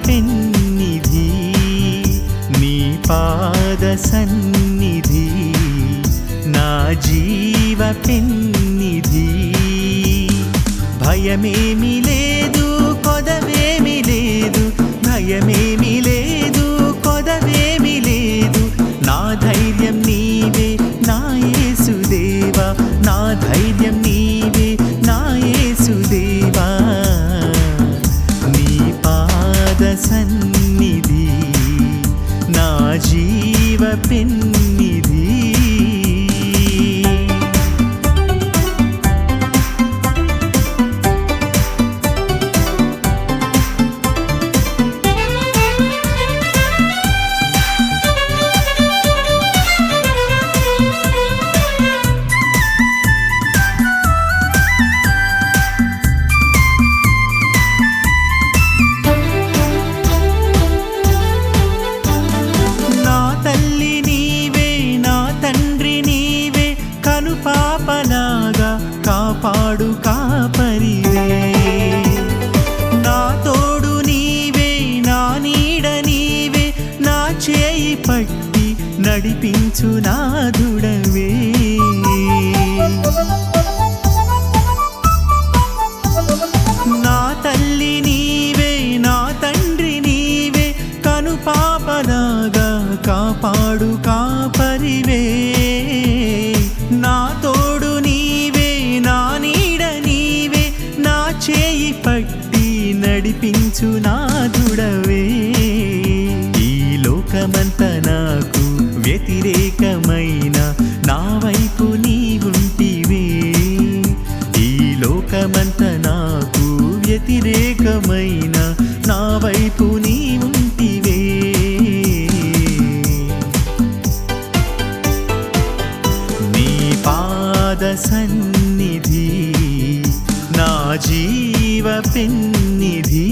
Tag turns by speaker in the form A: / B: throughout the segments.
A: పెన్నిధి నీ పాద సన్నిధి నా జీవ పెన్నిధి భయమేమి లేదు కొదవేమి లేదు భయమేమి లేదు కొదవేమి లేదు నా ధైర్యం నీవే నా యేసుదేవా నా ధైర్యం నీవే నా యేసుదేవా నీ పాద సన్నిధి నా జీవ పెన్నిధి పాపలాగా కాపాడు కాపరివే నా తోడు నీవే నా నీడ నీవే నా చేయి పట్టి నడిపించు నాదుడవే నా తల్లి నీవే నా తండ్రి నీవే కను పాపలాగా కాపాడు కాపరివే నా తోడు నీవే నా నీడ నీవే నా చేయి పట్టి నడిపించు నాదుడవే ఈ లోకమంతా నాకు వ్యతిరేకమైన నా వైపు నీవుంటివే ఈ లోకమంతా నాకు వ్యతిరేకమైన నా వైపు నీవుంటివే పాద సన్నిధి నా జీవ పెన్నిధి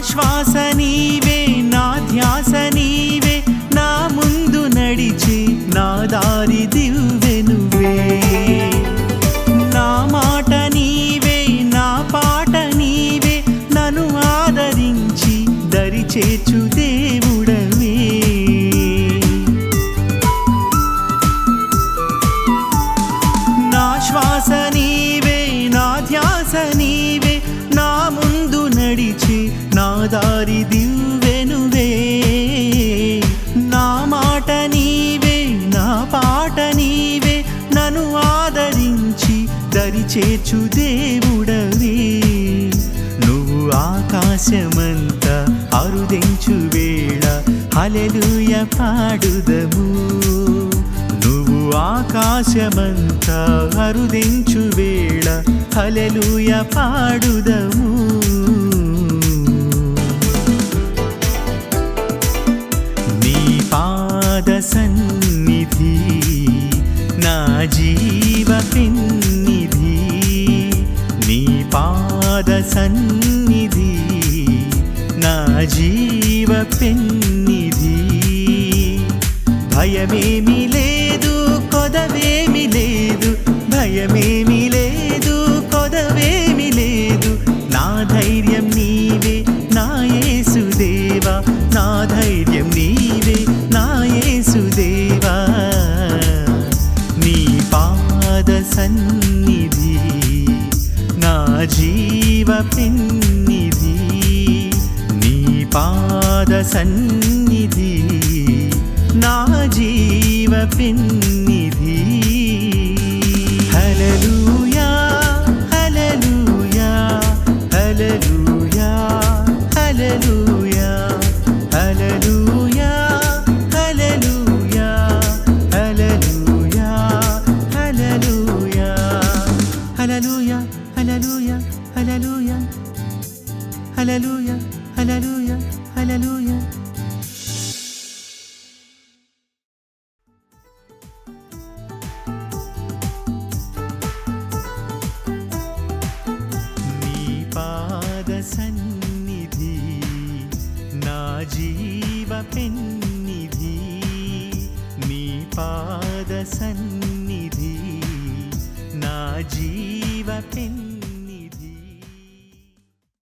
A: శ్వాస నీవే నా ధ్యాస నీవే నా ముందు నడిచి నా దారి దివ్వెనువే నా మాట నీవే నా పాట నీవే నన్ను ఆదరించి దరి చేర్చు దేవుడవే నా శ్వాస నీవే నా ధ్యాస నీవే నా ముందు నడిచి నా దారి దివ్వెనువే నా మాట నీవే నా పాట నీవే నన్ను ఆదరించి దరి చేర్చు దేవుడవే నువ్వు ఆకాశమంతా అరుదించు వేళ హల్లెలూయా పాడుదము నువ్వు ఆకాశమంతా అరుదించు వేళ హల్లెలూయా పాడుదము నీ పాద సన్నిధి నా జీవ పెన్నిధి నీ పాద సన్నిధి నా జీవ పెన్నిధి భయమేమి లేదు కొదవేమి లేదు భయమేమి లేదు కొదవేమి లేదు నా ధైర్యం నీవే నా యేసుదేవా నా ధైర్యం నీవే నా యేసుదేవా నీ పాద సన్నిధి నా జీవ పెన్నిధి నీ పాద సన్నిధి నా జీవ పెన్నిధి హల్లెలూయా హల్లెలూయా హల్లెలూయా హల్లెలూయా హల్లెలూయా హల్లెలూయా హల్లెలూయా హల్లెలూయా హల్లెలూయా హల్లెలూయా హల్లెలూయా హల్లెలూయా హల్లెలూయా హల్లెలూయా పాద సన్నిధి నా జీవ పెన్నిధి